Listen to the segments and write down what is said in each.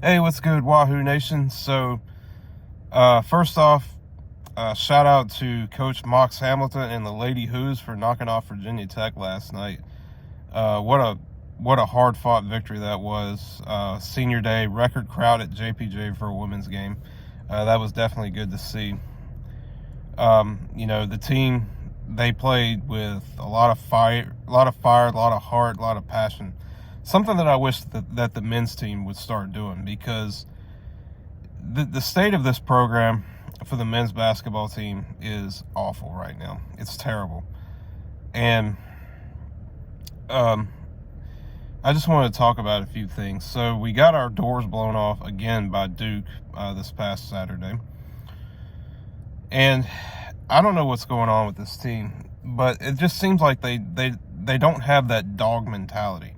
Hey, what's good, Wahoo Nation? So, first off, shout out to Coach Mox Hamilton and the Lady Who's for knocking off Virginia Tech last night. What a hard fought victory that was. Senior day, record crowd at JPJ for a women's game. That was definitely good to see. The team, they played with a lot of fire, a lot of heart, a lot of passion. Something that I wish that the men's team would start doing, because the state of this program for the men's basketball team is awful right now. It's terrible. And I just want to talk about a few things. So we got our doors blown off again by Duke this past Saturday. And I don't know what's going on with this team, but it just seems like they don't have that dog mentality.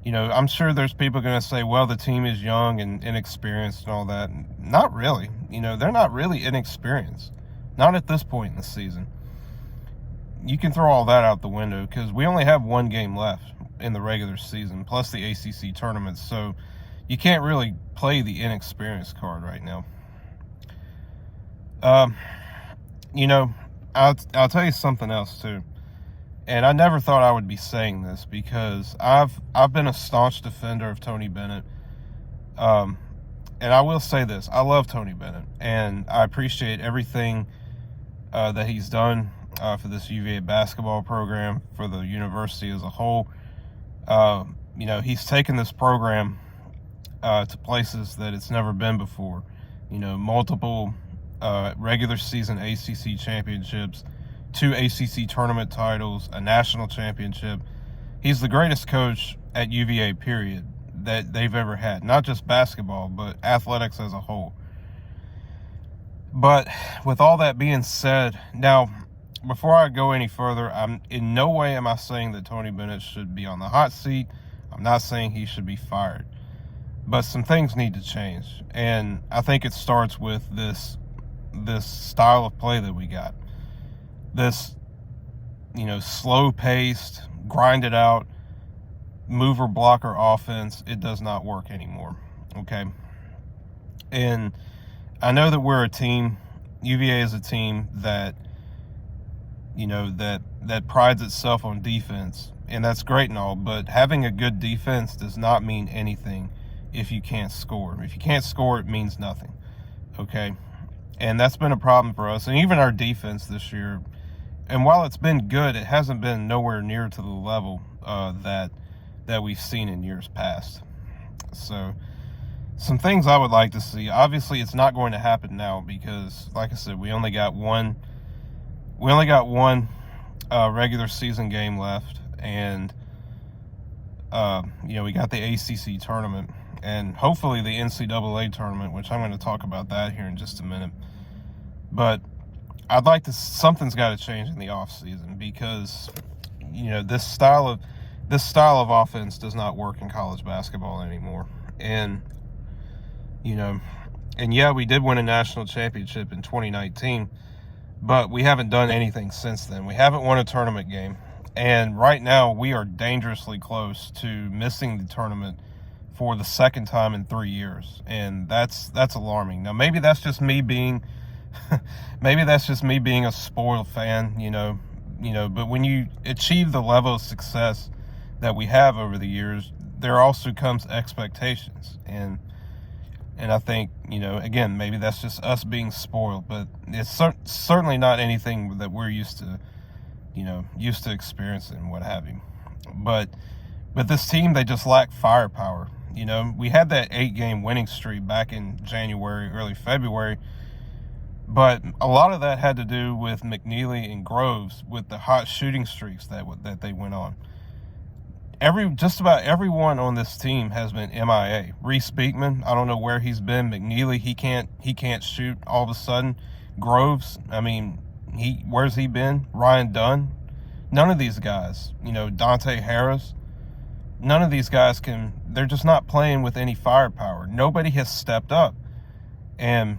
I'm sure there's people going to say, well, the team is young and inexperienced and all that. Not really. They're not really inexperienced. Not at this point in the season. You can throw all that out the window because we only have one game left in the regular season, plus the ACC tournament. So you can't really play the inexperienced card right now. I'll tell you something else too. And I never thought I would be saying this, because I've been a staunch defender of Tony Bennett. And I will say this: I love Tony Bennett, and I appreciate everything that he's done for this UVA basketball program, for the university as a whole. He's taken this program to places that it's never been before. Multiple regular season ACC championships, 2 ACC tournament titles, a national championship. He's the greatest coach at UVA, period, that they've ever had. Not just basketball, but athletics as a whole. But with all that being said, now, before I go any further, I'm in no way am I saying that Tony Bennett should be on the hot seat. I'm not saying he should be fired. But some things need to change. And I think it starts with this style of play that we got. This, slow-paced, grinded out, mover blocker offense, it does not work anymore, okay? And I know that we're a team, UVA is a team that, that prides itself on defense, and that's great and all, but having a good defense does not mean anything if you can't score. If you can't score, it means nothing, okay? And that's been a problem for us, and even our defense this year. And while it's been good, it hasn't been nowhere near to the level that we've seen in years past. So, some things I would like to see. Obviously, it's not going to happen now because, like I said, we only got one regular season game left, and we got the ACC tournament, and hopefully the NCAA tournament, which I'm going to talk about that here in just a minute. But I'd like to. Something's got to change in the off season, because this style of offense does not work in college basketball anymore. And we did win a national championship in 2019, but we haven't done anything since then. We haven't won a tournament game, and right now we are dangerously close to missing the tournament for the second time in 3 years, and that's alarming. Now maybe that's just me being a spoiled fan, but when you achieve the level of success that we have over the years, there also comes expectations. And I think, again, maybe that's just us being spoiled, but it's certainly not anything that we're used to experiencing, what have you. But this team, they just lack firepower. We had that 8-game winning streak back in January, early February, but a lot of that had to do with McNeely and Groves, with the hot shooting streaks that they went on. Just about everyone on this team has been MIA. Reese Beekman, I don't know where he's been. McNeely, he can't shoot all of a sudden. Groves, where's he been? Ryan Dunn, none of these guys. Dante Harris, none of these guys they're just not playing with any firepower. Nobody has stepped up. And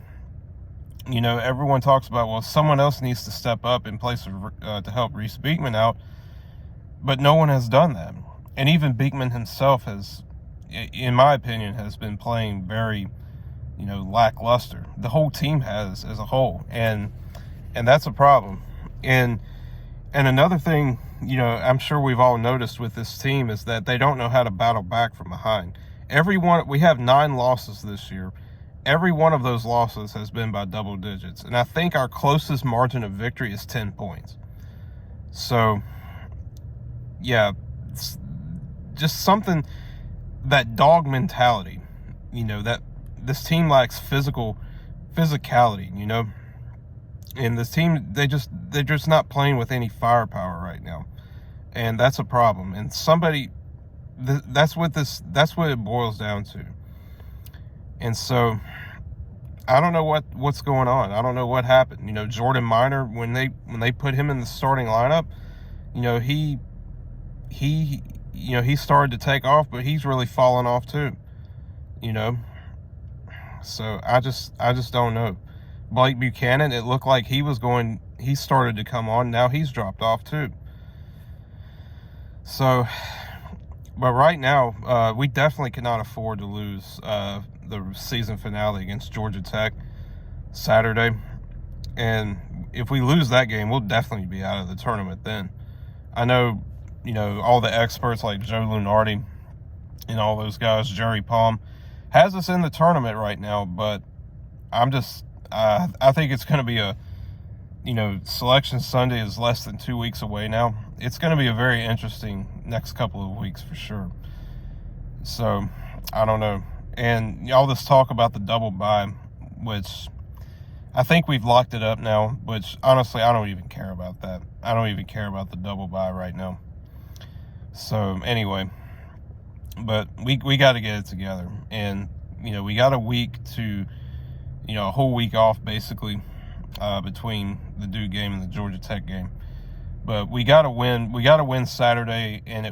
everyone talks about, well, someone else needs to step up in place to help Reese Beekman out, but no one has done that. And even Beekman himself in my opinion, has been playing very, lackluster. The whole team has as a whole, and that's a problem. And another thing, I'm sure we've all noticed with this team is that they don't know how to battle back from behind. We have 9 losses this year. Every one of those losses has been by double digits. And I think our closest margin of victory is 10 points. So, yeah, it's just something, that dog mentality, that this team lacks physicality, And this team, they're just not playing with any firepower right now, and that's a problem. And that's what it boils down to. And so, I don't know what's going on. I don't know what happened. Jordan Minor, when they put him in the starting lineup, he started to take off, but he's really fallen off too. So I just don't know. Blake Buchanan, it looked like he started to come on. Now he's dropped off too. So, but right now, we definitely cannot afford to lose the season finale against Georgia Tech Saturday. And if we lose that game, we'll definitely be out of the tournament then. I know, all the experts like Joe Lunardi and all those guys, Jerry Palm, has us in the tournament right now, but I think it's going to be Selection Sunday is less than 2 weeks away now. It's going to be a very interesting next couple of weeks for sure. So, I don't know. And all this talk about the double bye, which I think we've locked it up now, which honestly, I don't even care about that. I don't even care about the double bye right now. So, anyway, but we got to get it together. And, we got a week to, a whole week off basically between the Duke game and the Georgia Tech game. But we got to win. We got to win Saturday, and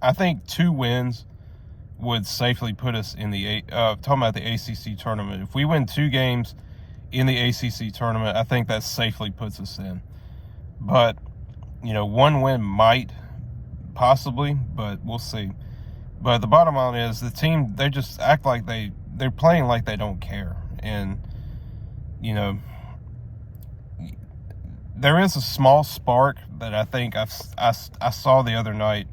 I think 2 wins would safely put us in talking about the ACC tournament. If we win 2 games in the ACC tournament, I think that safely puts us in. But, 1 win might possibly, but we'll see. But the bottom line is the team, they just act like they're playing like they don't care. And, there is a small spark that I think I saw the other night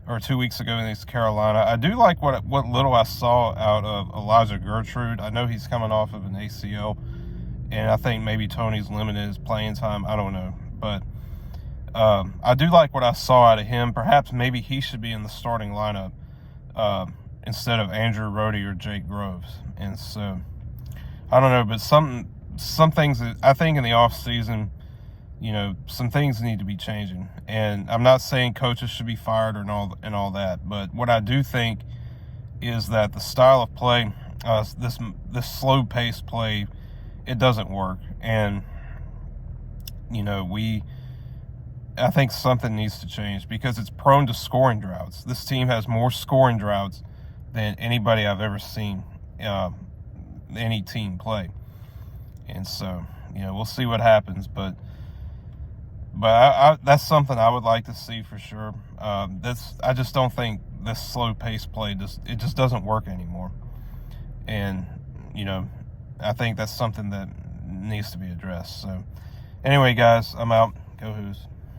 or 2 weeks ago in East Carolina. I do like what little I saw out of Elijah Gertrude. I know he's coming off of an ACL, and I think maybe Tony's limited his playing time. I don't know. But I do like what I saw out of him. Perhaps maybe he should be in the starting lineup instead of Andrew Rohde or Jake Groves. And so, I don't know, but some things that I think in the off season, some things need to be changing. And I'm not saying coaches should be fired and all that, but what I do think is that the style of play, this slow paced play, it doesn't work. And I think something needs to change because it's prone to scoring droughts. This team has more scoring droughts than anybody I've ever seen any team play. And so, we'll see what happens. But that's something I would like to see for sure. I just don't think this slow paced play just doesn't work anymore. And I think that's something that needs to be addressed. So anyway, guys, I'm out. Go Hoos.